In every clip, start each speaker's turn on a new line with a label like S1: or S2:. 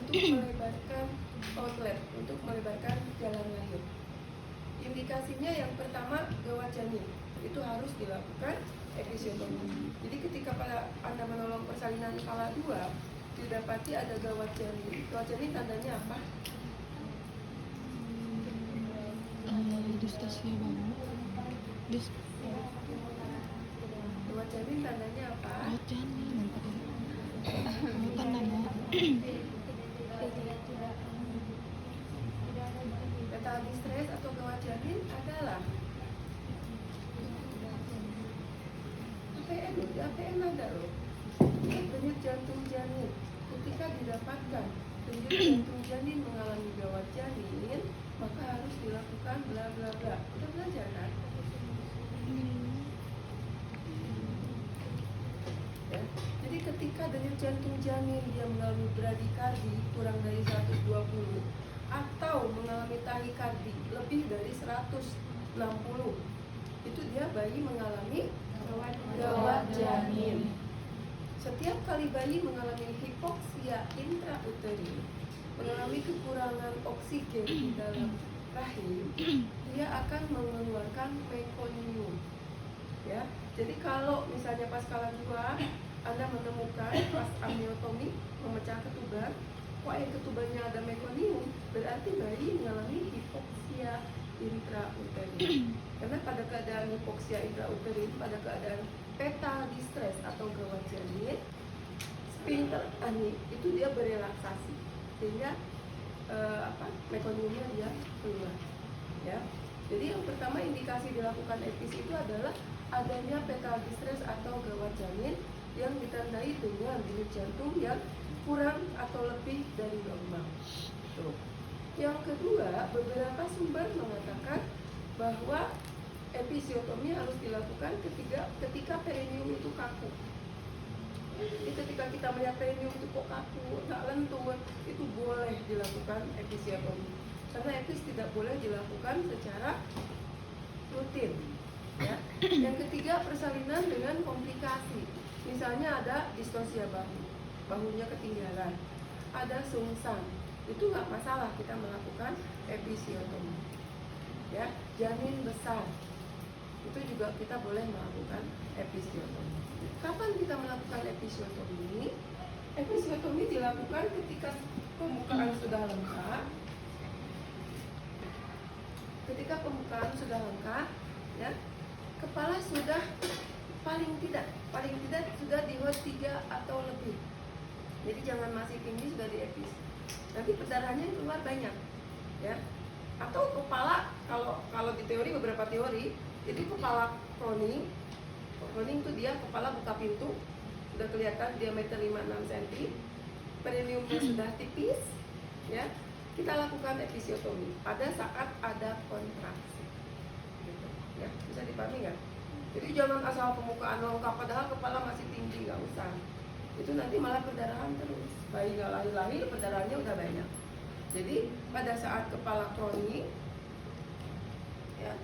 S1: untuk melebarkan outlet, untuk melebarkan jalan lahir. Indikasinya yang pertama, gawat janin itu harus dilakukan episiotomi. Jadi ketika Anda menolong persalinan kala 2 didapati ada gawat janin. Gawat janin tandanya apa?
S2: Distosia banget.
S1: Gawat janin tandanya apa?
S2: Gawat janin. Tandanya.
S1: Fetal distress atau gawat janin adalah APN ada loh. Denyut jantung janin. Ketika didapatkan denyut jantung janin mengalami gawat janin, maka harus dilakukan bla bla bla. Udah belajar kan? Ya. Jadi ketika denyut jantung janin dia mengalami bradikardi kurang dari 120 atau mengalami tahikardi lebih dari 160, itu dia bayi mengalami gawat janin. Setiap kali bayi mengalami hipoksia intrauterin, mengalami kekurangan oksigen di dalam rahim, dia akan mengeluarkan mekonium. Ya, jadi kalau misalnya pas kala 2 Anda menemukan pas amniotomi memecah ketuban, kok yang ketubannya ada mekonium, berarti bayi mengalami hipoksia intrauterin. Karena pada keadaan hipoksia intrauterin, pada keadaan fetal distress atau gawat janin, sphincter ani itu dia berelaksasi sehingga mekoniumnya dia keluar. Ya. Jadi yang pertama indikasi dilakukan EPIS itu adalah adanya fetal distress atau gawat janin yang ditandai dengan denyut jantung yang kurang atau lebih dari normal. Tuh. Yang kedua, beberapa sumber mengatakan bahwa episiotomi harus dilakukan ketika perineum itu kaku. Jadi ketika kita melihat perineum itu kok kaku, nggak lentur, itu boleh dilakukan episiotomi. Karena epis tidak boleh dilakukan secara rutin. Ya. Yang ketiga, persalinan dengan komplikasi. Misalnya ada distosia bahu, bahunya ketinggalan, ada sungsang, itu nggak masalah kita melakukan episiotomi. Ya, janin besar, itu juga kita boleh melakukan episiotomi. Kapan kita melakukan episiotomi? Episiotomi dilakukan ketika pembukaan sudah lengkap. Ketika pembukaan sudah lengkap, ya, kepala sudah paling tidak sudah di HOT 3 atau lebih. Jadi jangan masih tinggi sudah di epis. Nanti perdarahannya keluar banyak, ya. Atau kepala, kalau di teori, beberapa teori, jadi kepala proning itu dia kepala buka pintu, sudah kelihatan diameter 5-6 cm, perineumnya sudah tipis, ya. Kita lakukan episiotomi pada saat ada kontraksi, gitu, ya. Bisa dipahami nggak? Jadi jangan asal pembukaan lengkap padahal kepala masih tinggi, nggak usah. Itu nanti malah perdarahan terus. Bayi nggak lahir, perdarahannya udah banyak. Jadi pada saat kepala kronik, ya,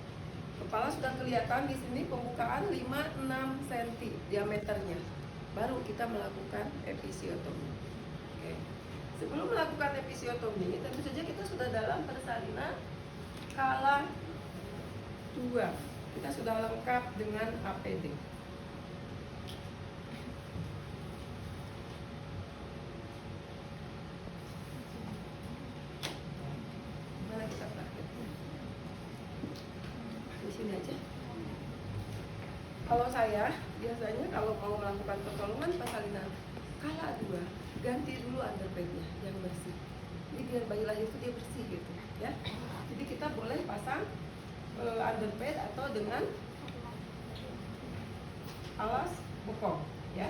S1: kepala sudah kelihatan di sini pembukaan 5-6 cm diameternya, baru kita melakukan episiotomi. Oke. Sebelum melakukan episiotomi, tentu saja kita sudah dalam persalinan kala 2. Kita sudah lengkap dengan APD. Mana kita prakteknya? Di sini aja. Kalau saya biasanya kalau mau melakukan pertolongan persalinan kala 2, ganti dulu underbednya yang bersih. Jadi biar bayi lahir itu dia bersih gitu, ya. Jadi kita boleh pasang underbed atau dengan alas bokong, ya.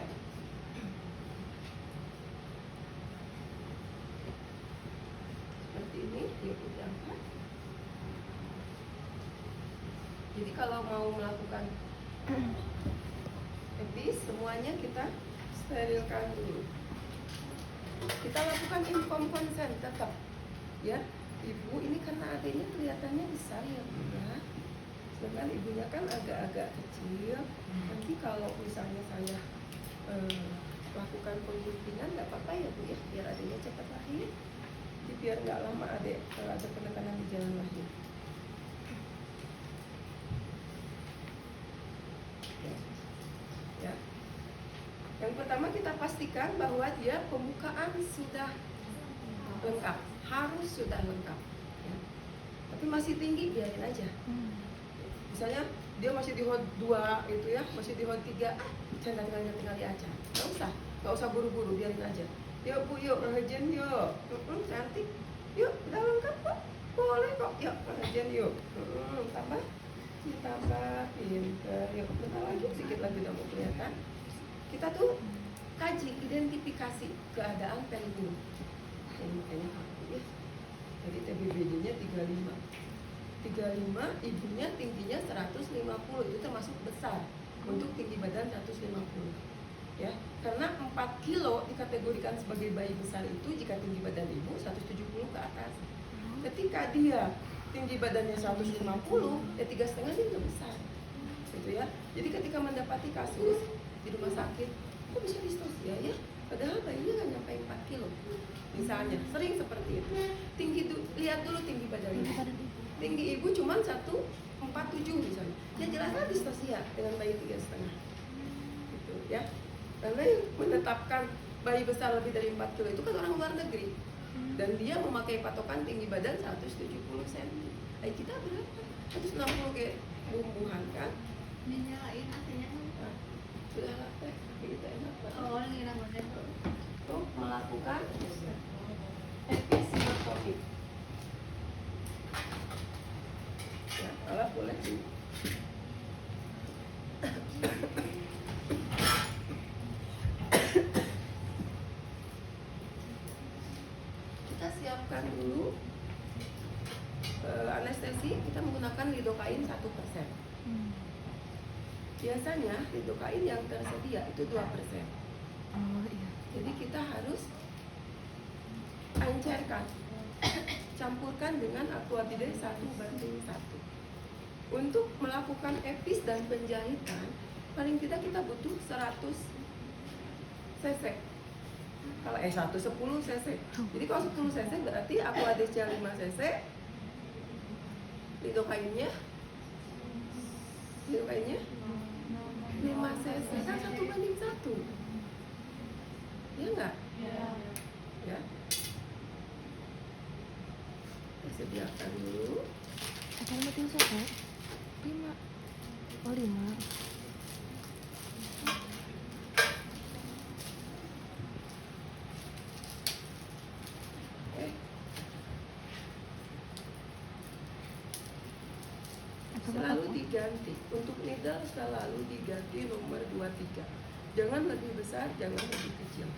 S1: Seperti ini dia diangkat. Jadi kalau mau melakukan epis, semuanya kita sterilkan dulu. Kita lakukan informed consent tetap, ya. Ibu ini karena adanya kelihatannya besar ya Bu, ya. Sedangkan ibunya kan agak-agak kecil. Nanti kalau misalnya saya lakukan pengguntingan nggak apa-apa ya Bu, ya, biar adanya cepat lahir. biar nggak lama adek kalau ada penekanan di jalan lahir. Ya. Yang pertama kita pastikan bahwa dia pembukaan sudah lengkap, harus sudah lengkap. Ya. Tapi masih tinggi biarin aja. Misalnya dia masih di hot 2 gitu ya, masih di hot 3, jangan tinggal aja. Nggak usah buru-buru, biarin aja. Yuk Bu, yuk rahajen yuk. Cantik. Yuk, udah lengkap kok. Boleh kok. Yuk, rahajen yuk. Tambah. Ditambah, pinter. Yuk, bentar lagi, sedikit lagi udah mau kelihatan. Kita tuh kaji, identifikasi keadaan pelvium. Ini makanya aku ya. Jadi TBBD-nya 35. 35, ibunya tingginya 150, itu termasuk besar untuk tinggi badan 150. Ya, karena 4 kilo dikategorikan sebagai bayi besar itu jika tinggi badan ibu 170 ke atas. Ketika dia tinggi badannya 150, ya 3,5 dia udah besar. Gitu ya. Jadi ketika mendapati kasus di rumah sakit, kok bisa distosia ya? Padahal bayinya nggak nyampe 4 kilo. Misalnya, sering seperti itu. Lihat dulu tinggi badan ibu. Tinggi ibu cuma 147 misalnya. Ya jelaslah distosia dengan bayi 3,5. Gitu ya. Karena yang menetapkan bayi besar lebih dari 4 kilo itu kan orang luar negeri. Dan dia memakai patokan tinggi badan 170 cm. Kita berapa? 160 kayak bumbuhan kan?
S2: Nyalain AC-nya kan?
S1: Nah, sudah lah teh, kita enak banget.
S2: Oh, lagi enak banget.
S1: Tuh, melakukan episiotomi. Ya, alat boleh di siapkan dulu anestesi. Kita menggunakan lidokain 1%. Biasanya lidokain yang tersedia itu 2%.
S3: Oh iya.
S1: Jadi kita harus encerkan, campurkan dengan aquabide 1:1. Untuk melakukan epis dan penjahitan paling tidak kita butuh 100 cc. Kalau 10 cc. Jadi kalau 10 cc berarti aquadesnya 5 cc, lidokainnya 5 cc, kan 1:1. Ya enggak? Ya. Kita sediakan dulu.
S3: Akan mati cc 5. Oh 5.
S1: Selalu diganti. Untuk needle selalu diganti nomor 23. Jangan lebih besar, jangan lebih kecil.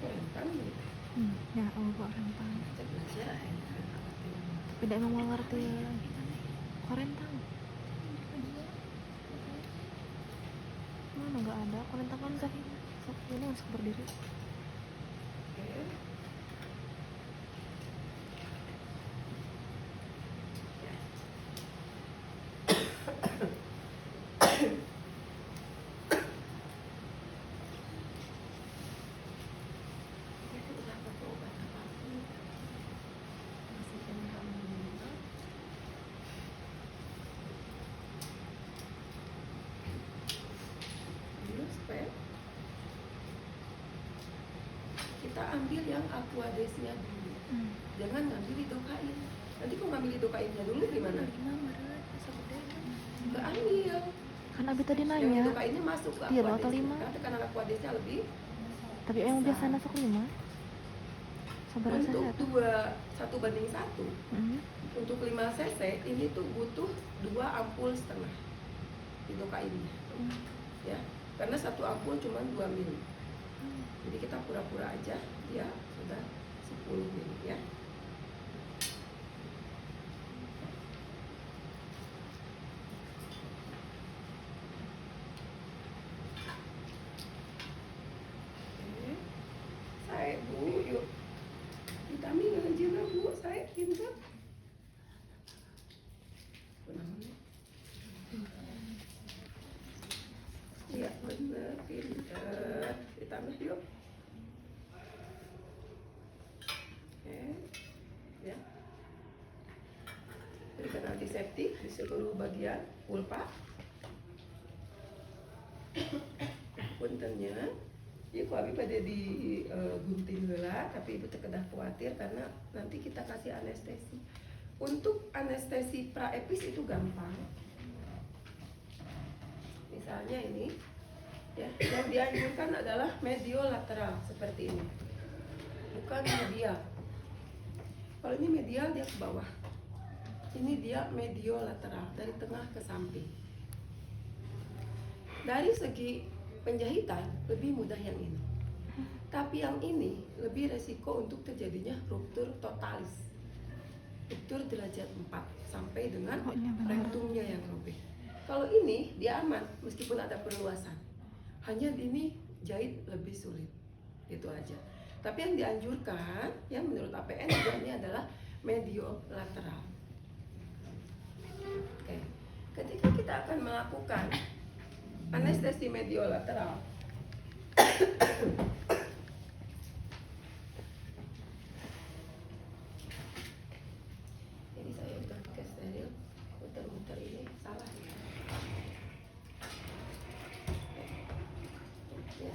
S1: Rentang gitu.
S3: Ya, kok rentang.
S1: Kita belajar
S3: Tidak emang mengerti ya. Kok rentang? Mana nggak ada? Kok rentang kan tadi? Ini masuk berdiri. kita
S1: ambil yang aquadesnya dulu. Jangan ngambil lidokain. Nanti kalau ngambil lidokainnya dulu gimana? Nggak ambil.
S3: Kan Abi tadi
S1: Yang
S3: nanya
S1: lidokainnya masuk ke
S3: iya, atau
S1: aquadesnya.
S3: 5.
S1: Karena aquadesnya lebih
S3: Tapi yang
S1: besar.
S3: biasa masuk 5. Sabar
S1: Untuk
S3: sehat.
S1: 1:1 untuk 5 cc ini tuh butuh 2,5 ampul lidokainnya. Ya, karena 1 ampul cuma 2 mili. Jadi kita pura-pura aja ya sudah 10 mili ya. Oke. Saya Bu, yuk. Vitamin aja lah Bu, saya pintar. bagian pulpa. Puntennya ya ku abi pada di gunting heula, tapi ibu teh kedah khawatir karena nanti kita kasih anestesi. Untuk anestesi praepis itu gampang. Misalnya ini ya, yang dianjurkan adalah mediolateral seperti ini, bukan medial. Kalau ini medial dia ke bawah, ini dia mediolateral, dari tengah ke samping. Dari segi penjahitan lebih mudah yang ini, tapi yang ini lebih resiko untuk terjadinya ruptur totalis, ruptur derajat 4 sampai dengan rektumnya yang robek. Kalau ini dia aman meskipun ada perluasan, hanya ini jahit lebih sulit, itu aja. Tapi yang dianjurkan ya menurut APN ini adalah mediolateral. Oke. Ketika kita akan melakukan anestesi mediolateral, ini saya udah pakai steril, muter-muter ini salah ya.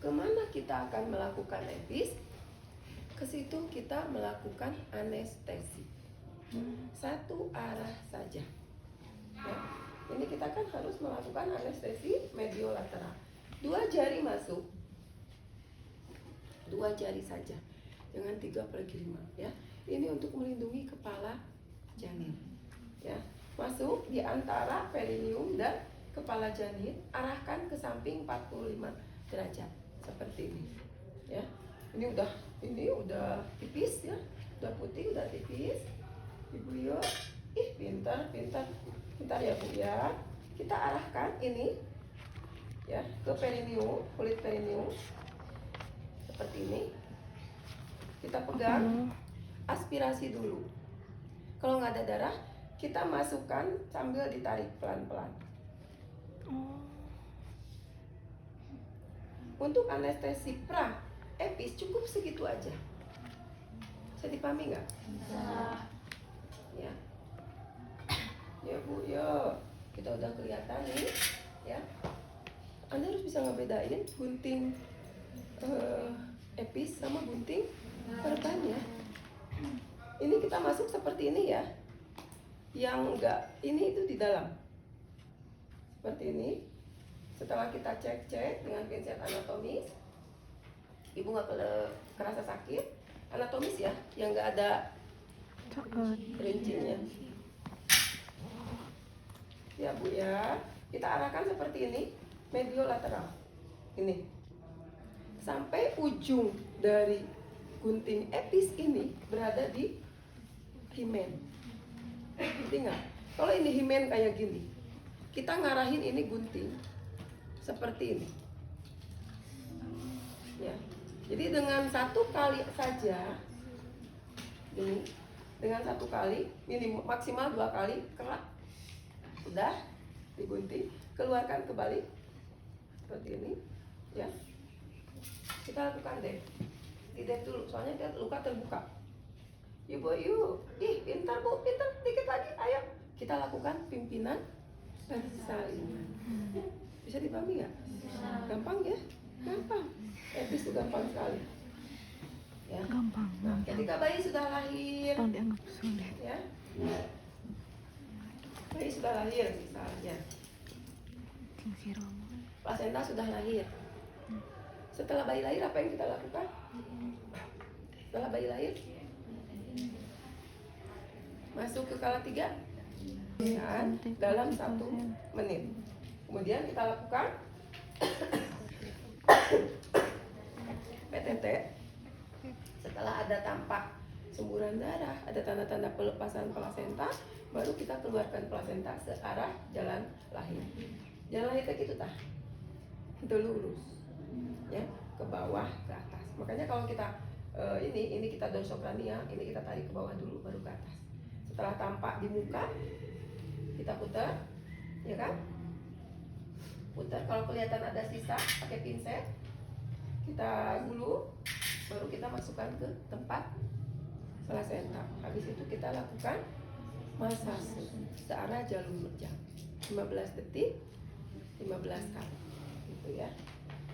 S1: Kemana kita akan melakukan epis? Ke situ kita melakukan anestesi, satu arah saja ya. Ini kita kan harus melakukan anestesi mediolateral. 2 jari masuk, 2 jari saja, jangan 3/5 ya. Ini untuk melindungi kepala janin ya. Masuk di antara perineum dan kepala janin, arahkan ke samping 45 derajat seperti ini ya. Ini udah tipis ya, udah putih, udah tipis. Ibu yuk, pintar ya Bu ya. Kita arahkan ini ya ke perineum, kulit perineum seperti ini. Kita pegang, aspirasi dulu. Kalau nggak ada darah, kita masukkan sambil ditarik pelan-pelan. Untuk anestesi pra epis cukup segitu aja. Bisa dipahami nggak?
S2: Bisa.
S1: Ya. Ya Bu, ya kita udah kelihatan nih ya. Anda harus bisa ngebedain gunting epis sama gunting perbannya. Ini kita masuk seperti ini ya. Yang enggak, ini itu di dalam seperti ini. Setelah kita cek dengan pinset anatomis, ibu nggak kerasa sakit, anatomis ya, yang nggak ada rincinya. Ya Bu ya, kita arahkan seperti ini, mediolateral. Ini sampai ujung dari gunting epis ini berada di himen. Ngerti nggak? Kalau ini himen kayak gini, kita ngarahin ini gunting seperti ini. Ya. Jadi dengan 1 kali saja, ini dengan 1 kali, minimum maksimal 2 kali kerak, udah digunting, keluarkan kembali seperti ini, ya. Kita lakukan deh, tidak dulu, soalnya dia luka terbuka. Ibu, yuk, pintar Bu, pintar, dikit lagi, ayo. Kita lakukan pimpinan persalinan. Bisa dipahami nggak? Gampang ya? Gampang. Epis itu gampang sekali. Ya.
S3: Gampang.
S1: Nah, ketika bayi sudah lahir,
S3: Dianggap sulit.
S1: ya, bayi sudah lahir misalnya, plasenta sudah lahir. Setelah bayi lahir apa yang kita lakukan? Setelah bayi lahir, masuk ke kala 3 kan, dalam 1 menit. Kemudian kita lakukan PTT. Setelah ada tampak semburan darah, ada tanda-tanda pelepasan plasenta, baru kita keluarkan plasenta searah jalan lahir. Jalan lahir kayak gitu tah, itu lurus, ya, ke bawah ke atas. Makanya kalau kita ini kita dorsokrania, ini kita tarik ke bawah dulu, baru ke atas. Setelah tampak di muka, kita putar, ya kan? Putar. Kalau kelihatan ada sisa, pakai pinset, kita gulung, baru kita masukkan ke tempat plasenta. Habis itu kita lakukan Massase searah jarum jam 15 detik 15 kali gitu ya.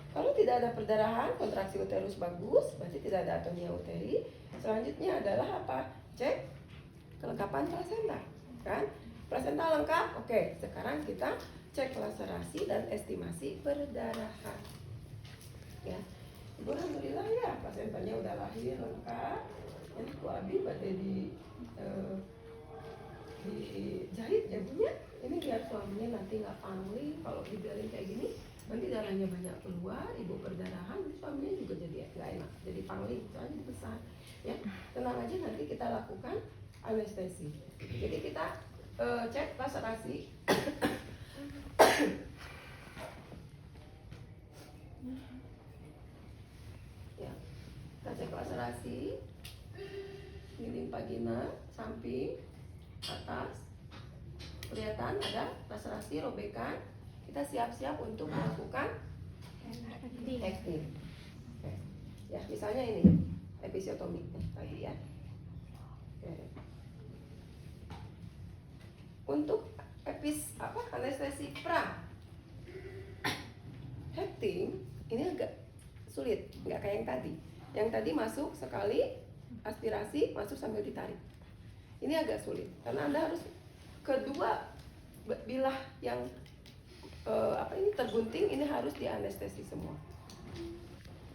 S1: Kalau tidak ada perdarahan, kontraksi uterus bagus, berarti tidak ada atonia uteri. Selanjutnya adalah apa? Cek kelengkapan plasenta, kan? Plasenta lengkap, oke. Sekarang kita cek laserasi dan estimasi perdarahan. Ya, Ibu alhamdulillah ya, plasentanya udah lahir lengkap. Ini Bu Abi berarti dijahit jadinya. Ini biar suaminya nanti nggak pangling kalau dibiarin kayak gini. Nanti darahnya banyak keluar, ibu perdarahan, suaminya juga jadi nggak enak, jadi pangling, soalnya besar. Ya, tenang aja, nanti kita lakukan anestesi. Jadi kita cek laserasi. Ya, kita cek laserasi, dinding vagina, samping, atas, kelihatan ada laserasi, robekan. Kita siap-siap untuk melakukan acting. Oke. Ya, misalnya ini episiotomi tadi ya. Oke. Untuk anestesi pra acting ini agak sulit, nggak kayak yang tadi. Yang tadi masuk sekali aspirasi, masuk sambil ditarik. Ini agak sulit karena Anda harus kedua bilah yang ini tergunting, ini harus dianestesi semua.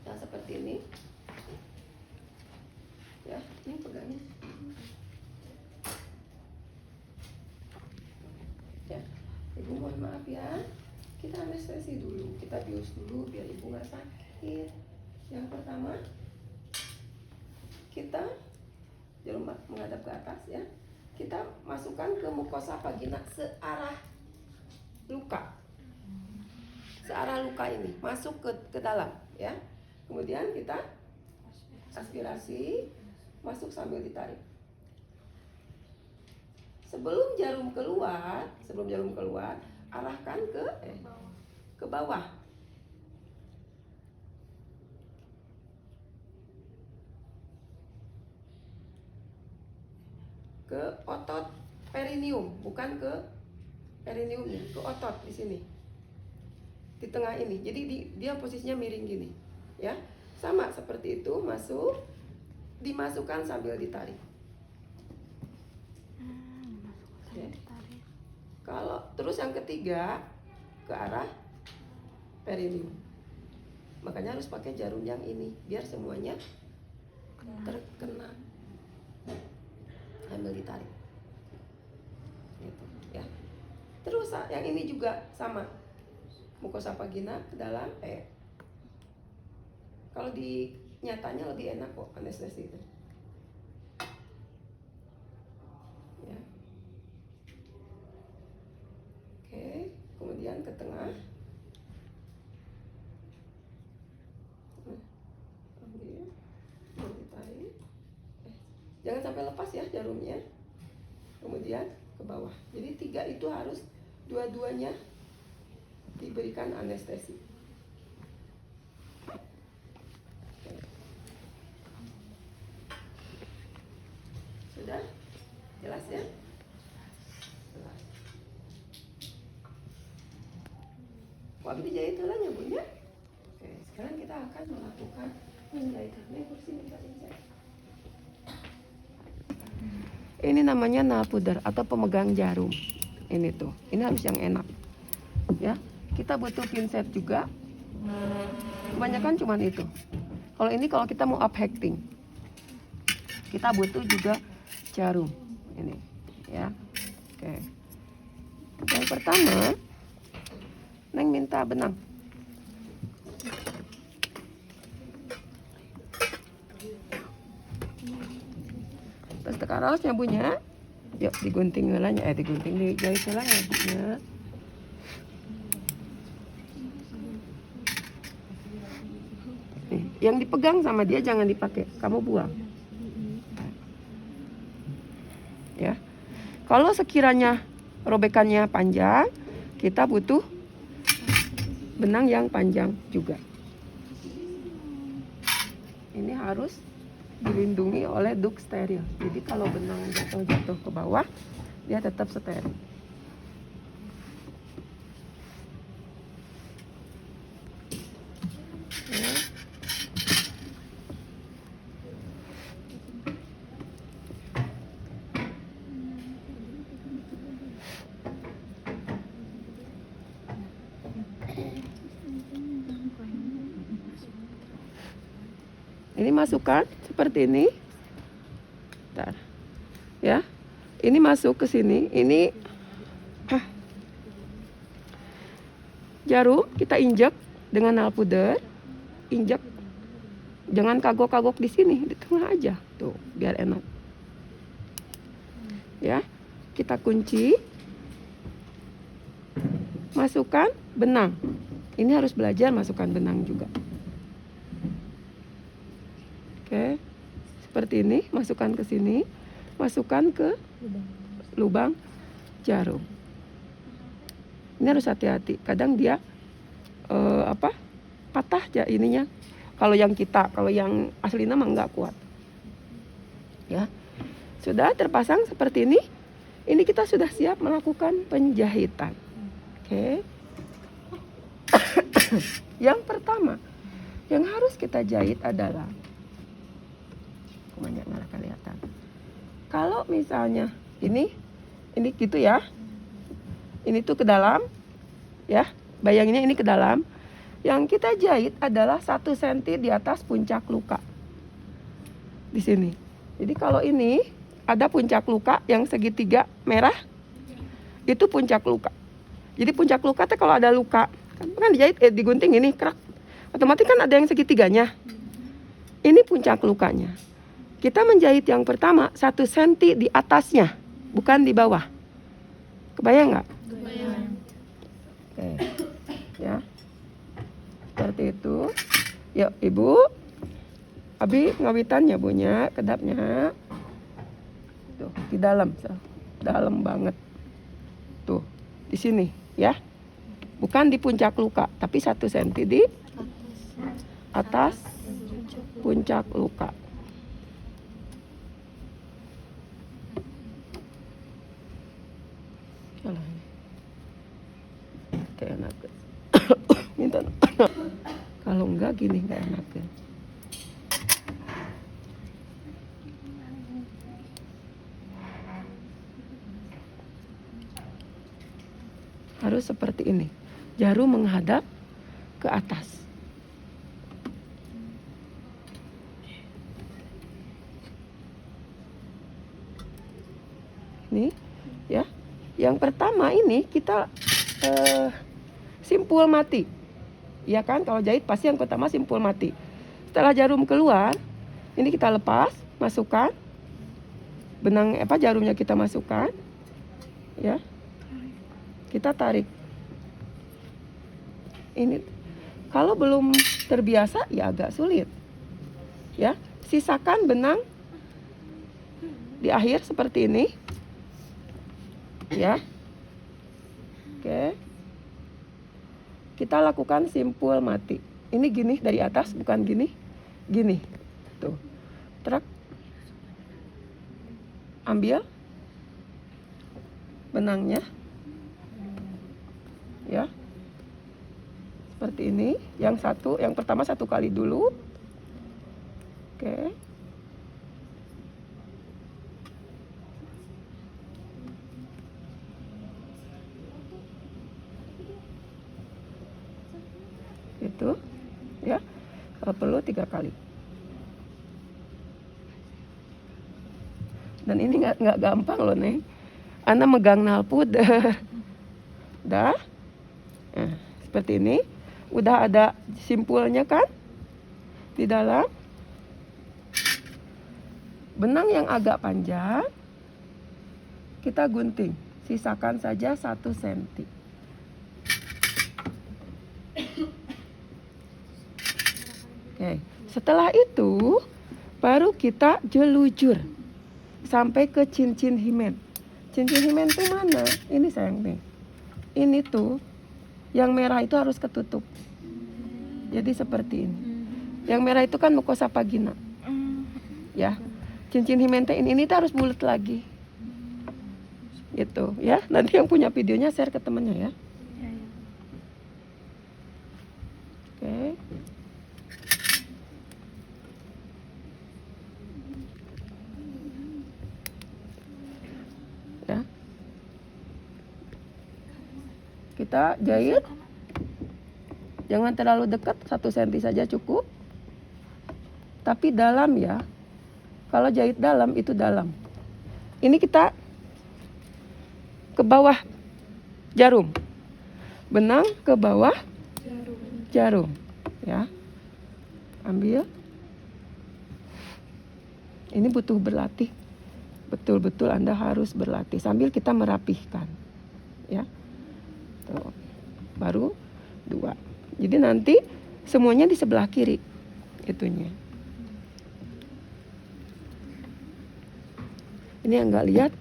S1: Yang seperti ini. Ya, ini pegangnya. Ya, Ibu mohon maaf ya. Kita anestesi dulu, kita bius dulu biar Ibu nggak sakit. Yang pertama, kita jarum menghadap ke atas ya. Kita masukkan ke mukosa vagina searah luka. Searah luka ini masuk ke dalam ya. Kemudian kita aspirasi, masuk sambil ditarik. Sebelum jarum keluar, arahkan ke bawah. Ke otot perineum, bukan ke perineumnya, ke otot di sini. Di tengah ini. Jadi dia posisinya miring gini, ya. Sama seperti itu, masuk, dimasukkan sambil ditarik. Okay. Kalau terus yang ketiga ke arah perineum. Makanya harus pakai jarum yang ini biar semuanya terkena. Sambil ditarik. Gitu, ya. Terus yang ini juga sama. Mukosa vagina ke dalam, kalau di nyatanya lebih enak kok anestesi itu. Ya. Oke, kemudian ke tengah. Ambil, ditarik. Jangan sampai lepas ya jarumnya. Kemudian ke bawah. Jadi 3 itu harus dua-duanya diberikan anestesi. Sudah? Jelas ya? Jelas. Wah, dijahit tulangnya Bu ya? Oke, sekarang kita akan melakukan penjahitan. Ini kursi minta injek. Ini namanya napuder atau pemegang jarum. Ini tuh, ini harus yang enak. Ya. Kita butuh pinset juga. Kebanyakan cuman itu. Kalau ini kalau kita mau up hacking, kita butuh juga jarum. Ini, ya. Oke. Yang pertama, Neng minta benang. Terus tekan rausnya punya. Yuk digunting helanya, dijahit helanya punya. Yang dipegang sama dia jangan dipakai, kamu buang. Ya. Kalau sekiranya robekannya panjang, kita butuh benang yang panjang juga. Ini harus dilindungi oleh duk steril. Jadi kalau benang jatuh ke bawah, dia tetap steril. Ya. Ini masukkan seperti ini. Bentar. Ya. Ini masuk ke sini. Ini jarum kita injek dengan nail powder. Injek. Jangan kagok-kagok di sini, di tengah aja. Tuh, biar enak. Ya. Kita kunci. Masukkan benang. Ini harus belajar masukkan benang juga. Oke, seperti ini, masukkan ke sini, masukkan ke lubang jarum. Ini harus hati-hati. Kadang dia patah aja ininya. Kalau yang asli nama nggak kuat. Ya, sudah terpasang seperti ini. Ini kita sudah siap melakukan penjahitan. Oke. Yang pertama yang harus kita jahit adalah banyak nggak kelihatan. Kalau misalnya ini gitu ya, ini tuh ke dalam, ya, bayanginnya ini ke dalam. Yang kita jahit adalah 1 cm di atas puncak luka, di sini. Jadi kalau ini ada puncak luka yang segitiga merah, itu puncak luka. Jadi puncak luka tuh kalau ada luka, kan dijahit, digunting ini kerak, otomatis kan ada yang segitiganya. Ini puncak lukanya. Kita menjahit yang pertama 1 cm di atasnya, bukan di bawah. Kebayang nggak?
S2: Kebayang.
S1: Oke, ya, seperti itu. Yuk ibu, abi ngawitannya punya kedapnya. Tuh di dalam, dalam banget. Tuh di sini, ya, bukan di puncak luka, tapi 1 cm di atas puncak luka. Kayak enak. Minta. Kalau enggak gini enggak enak ya. Harus seperti ini. Jarum menghadap ke atas. Ini ya. Yang pertama ini kita simpul mati. Ya kan, kalau jahit pasti yang pertama simpul mati. Setelah jarum keluar, ini kita lepas, masukkan benang jarumnya kita masukkan. Ya. Kita tarik. Ini kalau belum terbiasa ya agak sulit. Ya, sisakan benang di akhir seperti ini. Ya. Oke. Kita lakukan simpul mati. Ini gini dari atas, bukan gini. Gini. Tuh. Truk. Ambil benangnya. Ya. Seperti ini. Yang pertama 1 kali dulu. Oke. Itu ya, kalau perlu 3 kali. Dan ini nggak gampang loh nih. Ana megang nail powder. Dah, nah, seperti ini. Udah ada simpulnya kan di dalam. Benang yang agak panjang kita gunting. Sisakan saja 1 cm. Oke, setelah itu baru kita jelujur sampai ke cincin himen. Cincin himen tuh mana? Ini sayang nih. Ini tuh yang merah itu harus ketutup. Jadi seperti ini. Yang merah itu kan mukosa vagina. Ya. Cincin himen ini tuh harus bulat lagi. gitu ya. Nanti yang punya videonya share ke temennya ya.
S3: Ya, ya.
S1: Oke. Ya. Kita jahit. Jangan terlalu dekat, 1 cm saja cukup. Tapi dalam ya. Kalau jahit dalam itu dalam. Ini kita ke bawah jarum. Benang ke bawah jarum. Ya. Ambil. Ini butuh berlatih. Betul-betul Anda harus berlatih sambil kita merapihkan. Ya. Tuh. Baru 2. Jadi nanti semuanya di sebelah kiri itunya. Ini yang nggak lihat,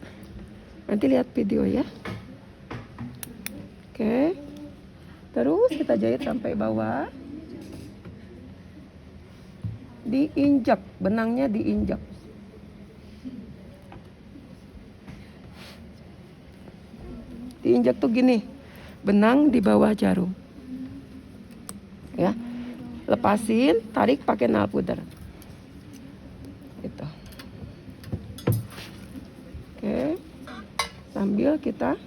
S1: nanti lihat video ya. Oke. Terus kita jahit sampai bawah. Diinjak, benangnya diinjak. Diinjak tuh gini, benang di bawah jarum. Ya, lepasin, tarik pakai nail puder. Gitu. Oke, sambil kita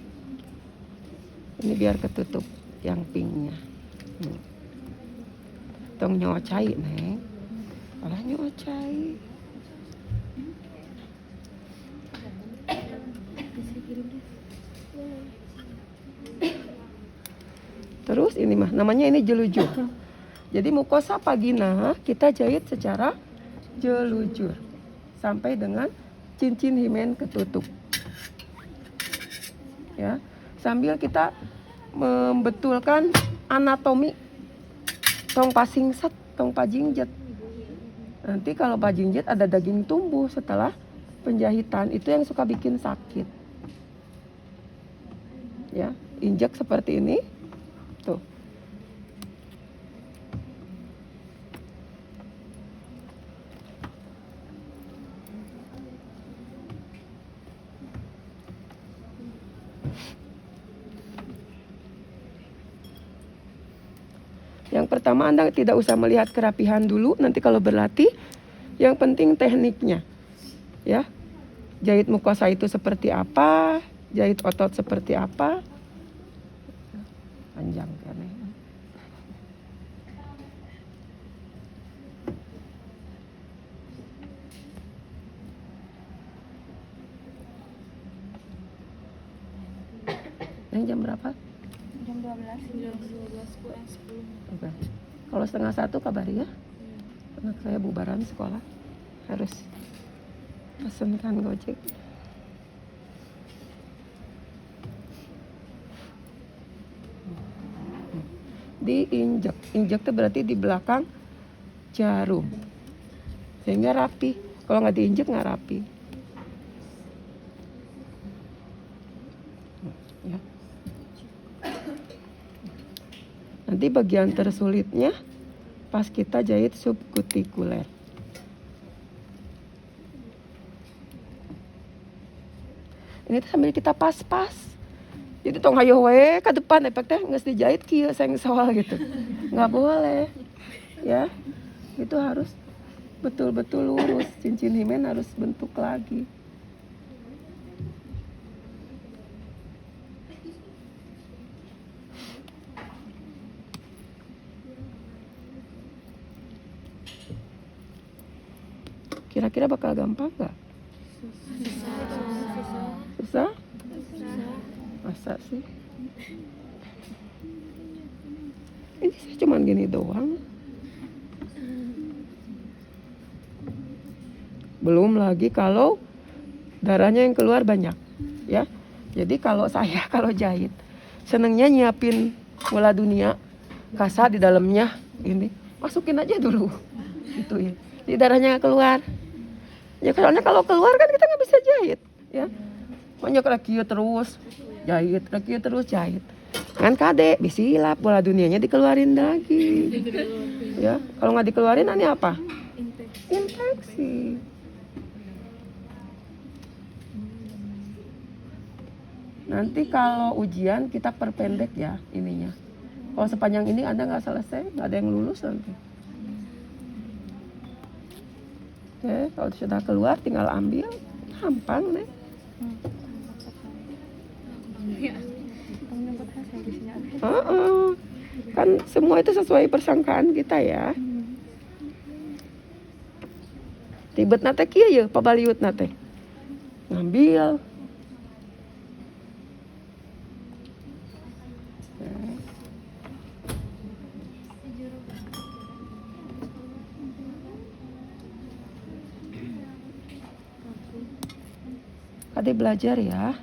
S1: ini biar ketutup yang pinknya. Tong nyocai neng, malah nyocai. Terus ini mah namanya ini jelujur. Jadi mukosa vagina kita jahit secara jelujur sampai dengan cincin himen ketutup. Ya, sambil kita membetulkan anatomi tong pasingset, tong pajingjet. Nanti kalau pajingjet ada daging tumbuh setelah penjahitan, itu yang suka bikin sakit. Ya, injak seperti ini. Tuh. Yang pertama Anda tidak usah melihat kerapihan dulu, nanti kalau berlatih yang penting tekniknya. Ya. Jahit mukosa itu seperti apa, jahit otot seperti apa. Panjang kan ya. Yang jam berapa?
S3: Jam 12. Jam 12 kurang 10.
S1: Oke. Kalau 12:30 kabari ya. Anak saya bubaran sekolah. Harus pesenkan Gojek. Diinjek. Injek itu berarti di belakang jarum. Sehingga rapi. Kalau nggak diinjek nggak rapi. Ya. Nanti bagian tersulitnya pas kita jahit subkutikuler. Ini tuh sambil kita pas-pas. Jadi tong hayo we ke depan efek teh geus dijahit kieu sengsol gitu. Nggak boleh. Ya. Itu harus betul-betul lurus. Cincin himen harus bentuk lagi. Kira-kira bakal gampang nggak? Susah? Masa sih? Ini sih cuman gini doang. Belum lagi kalau darahnya yang keluar banyak, ya. Jadi kalau saya kalau jahit, senengnya nyiapin bola dunia, kasa di dalamnya ini, masukin aja dulu, gitu ya. Jadi darahnya nggak keluar. Ya soalnya kalau keluar kan kita nggak bisa jahit, ya. Banyak lagi terus jahit, lagi terus jahit. Kan kade bisilap bola dunianya dikeluarin lagi. Ya, kalau nggak dikeluarin nanti apa? Infeksi. Nanti kalau ujian kita perpendek ya ininya. Kalau sepanjang ini Anda nggak selesai, nggak ada yang lulus nanti. Oke, kalau sudah keluar tinggal ambil, gampang nih. Kan semua itu sesuai persangkaan kita ya. Tibet nate kieu ya, pabaliut nate. Ngambil. Adik belajar ya.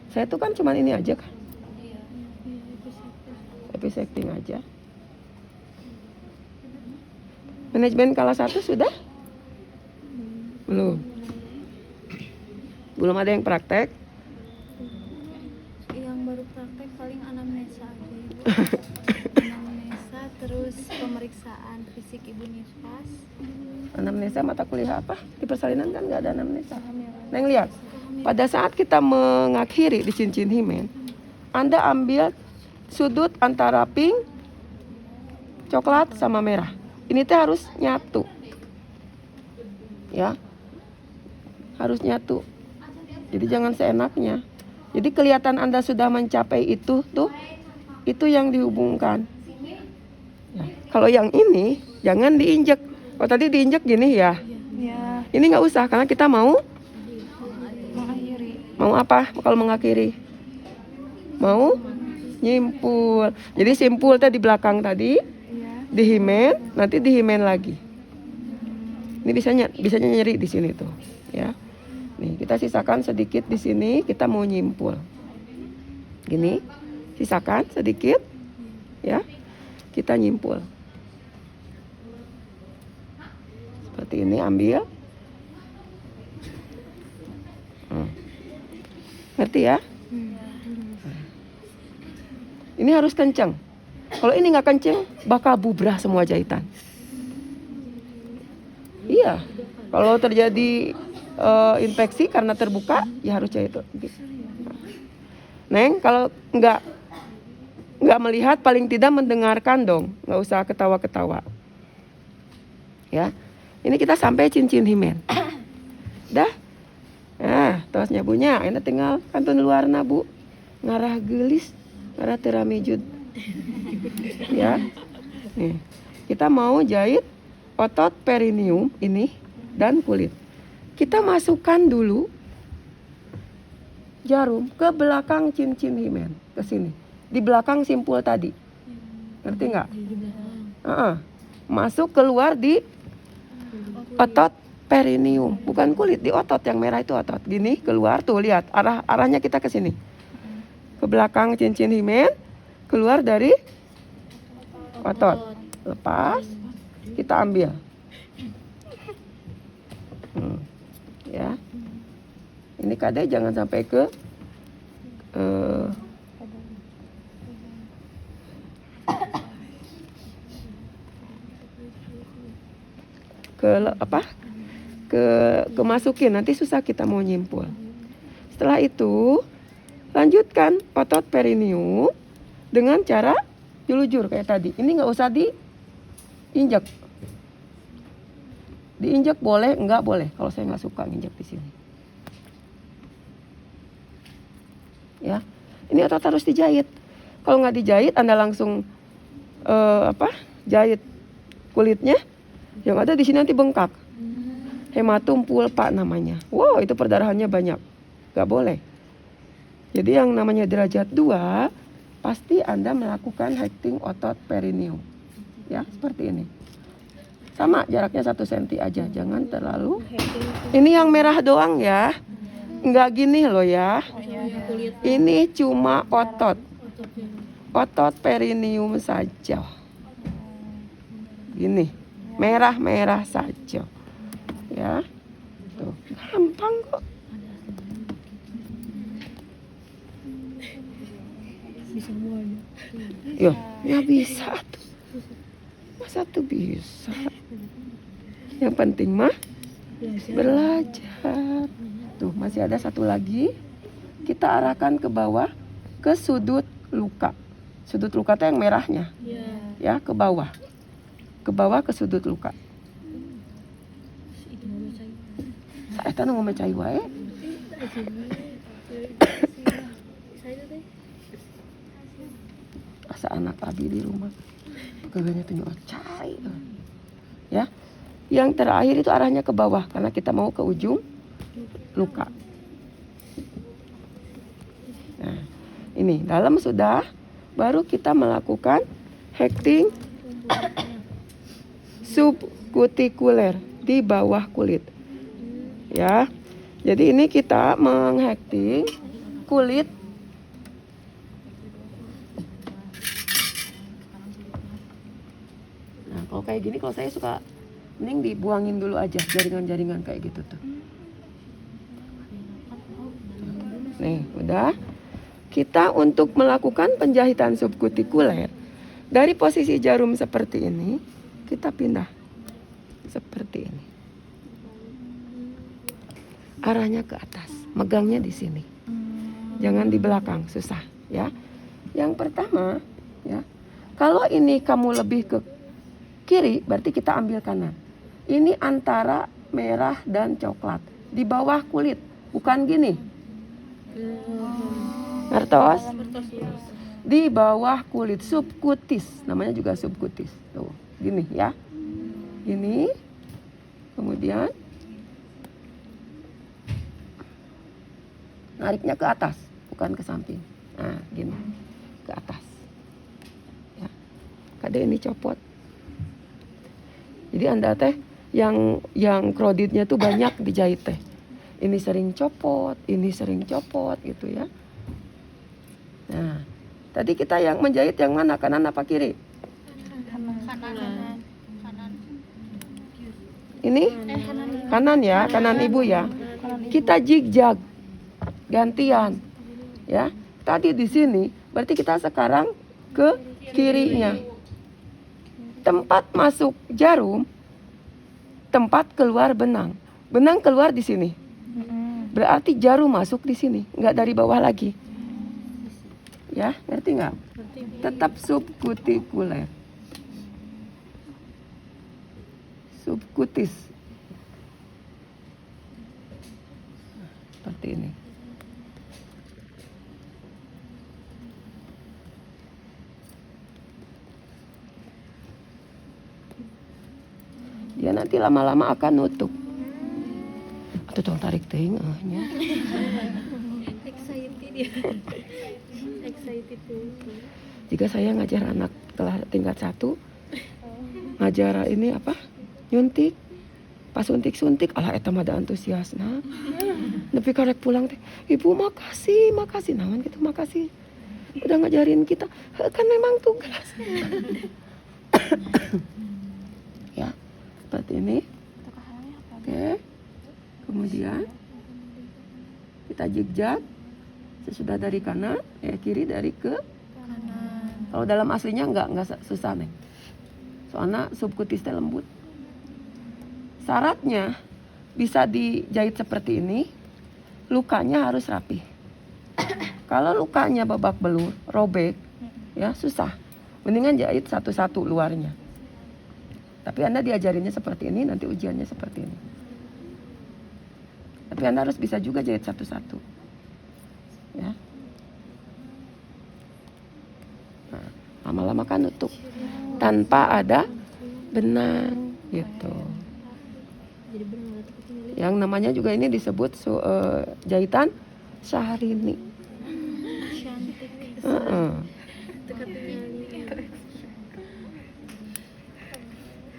S1: Saya tuh kan cuman ini aja kan. Episecting aja. Manajemen kelas 1 sudah? Belum. Belum ada yang praktek.
S3: Yang baru praktek paling anamnesa aja Ibu. Anamnesa terus pemeriksaan fisik Ibu Nifas.
S1: Anamnesa mata kuliah apa? Di persalinan kan nggak ada anamnesa. Neng lihat. Pada saat kita mengakhiri di cincin himen, Anda ambil sudut antara pink, coklat sama merah. Ini teh harus nyatu. Ya. Harus nyatu. Jadi jangan seenaknya. Jadi kelihatan Anda sudah mencapai itu tuh, itu yang dihubungkan. Nah, kalau yang ini jangan diinjek. Oh tadi diinjek gini ya.
S3: Ya,
S1: Ini nggak usah karena kita mau
S3: mengakhiri.
S1: apa kalau mengakhiri? Mau nyimpul. Jadi simpul tadi di belakang tadi,
S3: Ya.
S1: di himen, nanti di himen lagi. Ini bisanya nyeri di sini tuh, ya. Nih, kita sisakan sedikit di sini, kita mau nyimpul. Gini, sisakan sedikit, ya. Kita nyimpul. Seperti ini, ambil. Ngerti ya? Ini harus kencang. Kalau ini nggak kencang, bakal bubrah semua jahitan. Iya. Kalau terjadi infeksi karena terbuka, ya harus jahit. Neng, kalau nggak melihat, paling tidak mendengarkan dong. Nggak usah ketawa-ketawa. Ya. Ini kita sampai cincin himen. Dah. Nah, tosnya punya. Ini tinggal kantun luarna Bu. Ngarah gelis, ngarah teramejud. Ya. Nih, kita mau jahit otot perineum ini dan kulit. Kita masukkan dulu jarum ke belakang cincin himen, ke sini. Di belakang simpul tadi. Ngerti nggak? Masuk keluar di otot perineum, bukan kulit, di otot yang merah itu otot. Gini keluar tuh, lihat arahnya kita ke sini. Ke belakang cincin himen, keluar dari otot. Lepas, kita ambil. Ya. Ini kade jangan sampai ke apa? Kemasukin, nanti susah kita mau nyimpul. Setelah itu, lanjutkan otot perineum dengan cara julujur kayak tadi. Ini nggak usah diinjak. Diinjak boleh, enggak boleh. Kalau saya nggak suka nginjak di sini. Ya, ini otot harus dijahit. Kalau nggak dijahit, Anda langsung jahit kulitnya. Yang ada di sini nanti bengkak. Hematum pulpa namanya. Wow, itu perdarahannya banyak. Nggak boleh. Jadi yang namanya derajat 2, pasti Anda melakukan hacking otot perineum. Ya, seperti ini. Sama, jaraknya 1 cm aja. Jangan terlalu. Ini yang merah doang ya. Nggak gini loh ya. Ini cuma otot. Otot perineum saja. Gini. Merah-merah saja. Ya. Tuh, gampang kok.
S3: Bisa semuanya.
S1: Ya bisa tuh. Masa tuh bisa. Yang penting mah belajar. Tuh, masih ada satu lagi. kita arahkan ke bawah ke sudut luka. Sudut luka itu yang merahnya. Ya, ke bawah. Ke bawah ke sudut luka. Saya nu ngomecai wae. Asa anak abi di rumah. Pegawainya tuh nyocai. Ya. Yang terakhir itu arahnya ke bawah karena kita mau ke ujung luka. Nah, ini dalam sudah, baru kita melakukan hekting subkutikuler di bawah kulit. Ya. Jadi ini kita menghekting kulit kalau kayak gini, kalau saya suka mending dibuangin dulu aja jaringan-jaringan kayak gitu tuh. Nih, udah. Kita untuk melakukan penjahitan subkutikuler dari posisi jarum seperti ini, kita pindah seperti ini. Arahnya ke atas, megangnya di sini. Jangan di belakang, susah, ya. Yang pertama, ya. Kalau ini kamu lebih ke kiri, berarti kita ambil kanan. Ini antara merah dan coklat. Di bawah kulit, bukan gini. Ngertos? Di bawah kulit, subkutis. Namanya juga subkutis. Tuh, gini ya. Gini. Kemudian nariknya ke atas, bukan ke samping. Nah, gini. Ke atas. Ya. Kade ini copot. Jadi Anda teh yang kroditnya tuh banyak dijahit teh. Ini sering copot, ini sering copot gitu ya. Nah, tadi kita yang menjahit yang mana? Kanan apa kiri?
S3: Kanan.
S1: Ini? Kanan ya, kanan ibu ya. Kita zigzag, gantian. Ya, tadi di sini, berarti kita sekarang ke kirinya. Tempat masuk jarum, tempat keluar benang. Benang keluar di sini. Berarti jarum masuk di sini, nggak dari bawah lagi. Ya, ngerti nggak? Tetap subkutikuler. Subkutis. Seperti ini. Dia nanti lama-lama akan nutup. Atau dong tarik tengahnya.
S3: Excited dia. Excited tuh.
S1: Jika saya ngajar anak kelas tingkat 1, ngajar ini apa? Nyuntik. Pas suntik-suntik, alah eta mah da antusias nah. Nepi karek pulang teh, "Ibu makasih." Naon gitu makasih. Udah ngajarin kita. Kan memang tugas. Ya. Seperti ini. Oke. Kemudian kita zigzag sesudah dari kanan, kiri dari ke kanan. Kalau dalam aslinya enggak susah nih. Soalnya subkutisnya lembut. Syaratnya bisa dijahit seperti ini, lukanya harus rapi. Kalau lukanya babak belur, robek, ya susah. Mendingan jahit satu-satu luarnya. Tapi Anda diajarinnya seperti ini, nanti ujiannya seperti ini. Tapi Anda harus bisa juga jahit satu-satu. Ya. Nah, lama-lama kan nutup. Tanpa ada benang gitu. Yang namanya juga ini disebut jahitan Syahrini.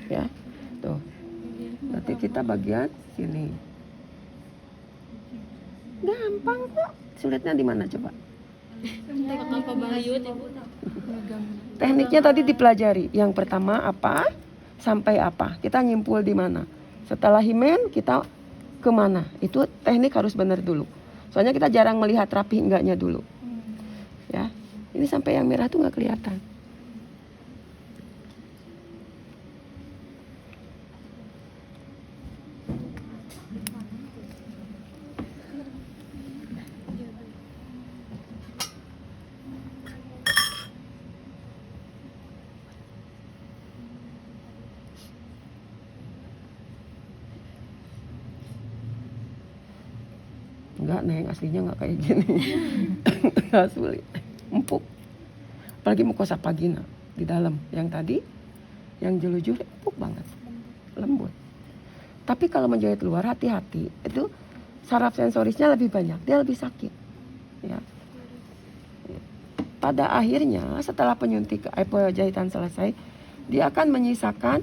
S1: Ya, tuh. Berarti kita bagian sini. Gampang kok. Sulitnya di mana coba? Tekniknya tadi dipelajari. Yang pertama apa? Sampai apa? Kita nyimpul di mana? Setelah himen kita kemana? Itu teknik harus benar dulu. Soalnya kita jarang melihat rapi enggaknya dulu. Ya, ini sampai yang merah tuh nggak kelihatan.
S4: Enggak Neng, aslinya enggak kayak gini. Enggak sulit, empuk. Apalagi mukosa vagina di dalam. Yang tadi, yang jelu-jelu empuk banget, lembut. Tapi kalau menjahit luar, hati-hati. Itu saraf sensorisnya lebih banyak, dia lebih sakit. Ya. Pada akhirnya setelah jahitan selesai, dia akan menyisakan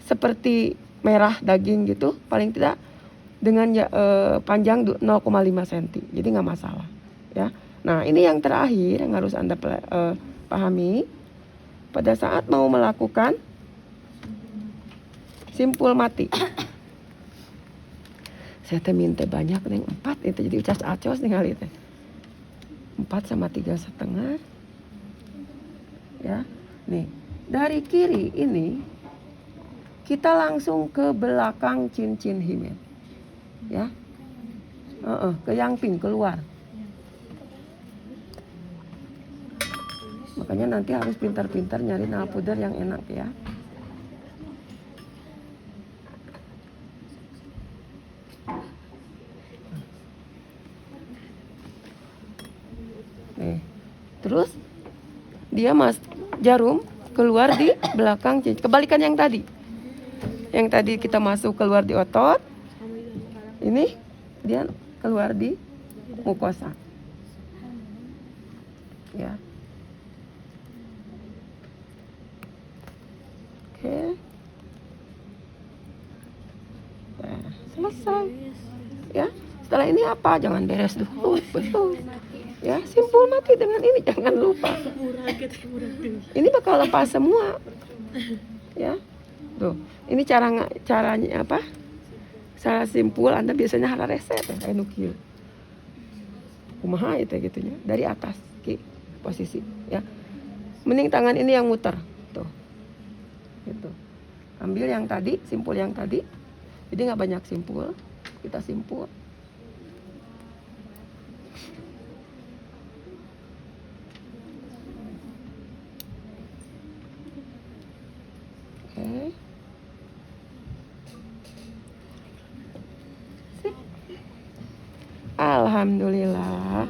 S4: seperti merah daging gitu, paling tidak dengan panjang 0,5 cm. Jadi nggak masalah. Ya. Nah ini yang terakhir yang harus Anda pahami pada saat mau melakukan simpul mati. Saya teh minta banyak nih 4 itu jadi ucas acos nih kali teh 4 sama 3,5 ya. Nih dari kiri ini kita langsung ke belakang cincin himen ya, ke yangping keluar. Makanya nanti harus pintar-pintar nyari nail powder yang enak ya. Terus dia jarum keluar di belakang cincin. Kebalikan yang tadi. Yang tadi kita masuk keluar di otot. Ini dia keluar di mukosa. Ya. Oke. Nah, selesai. Ya. Setelah ini apa? Jangan beres dulu. Betul. Ya, simpul mati dengan ini, jangan lupa. Ini bakal lepas semua. Ya. Tuh, ini caranya apa? Salah simpul Anda biasanya harus reset ya, kayak nukil. Kumaha itu gitunya, dari atas ke posisi, ya. Mending tangan ini yang muter, tuh. Gitu. Ambil yang tadi, simpul yang tadi. Jadi nggak banyak simpul, kita simpul. Oke. Alhamdulillah.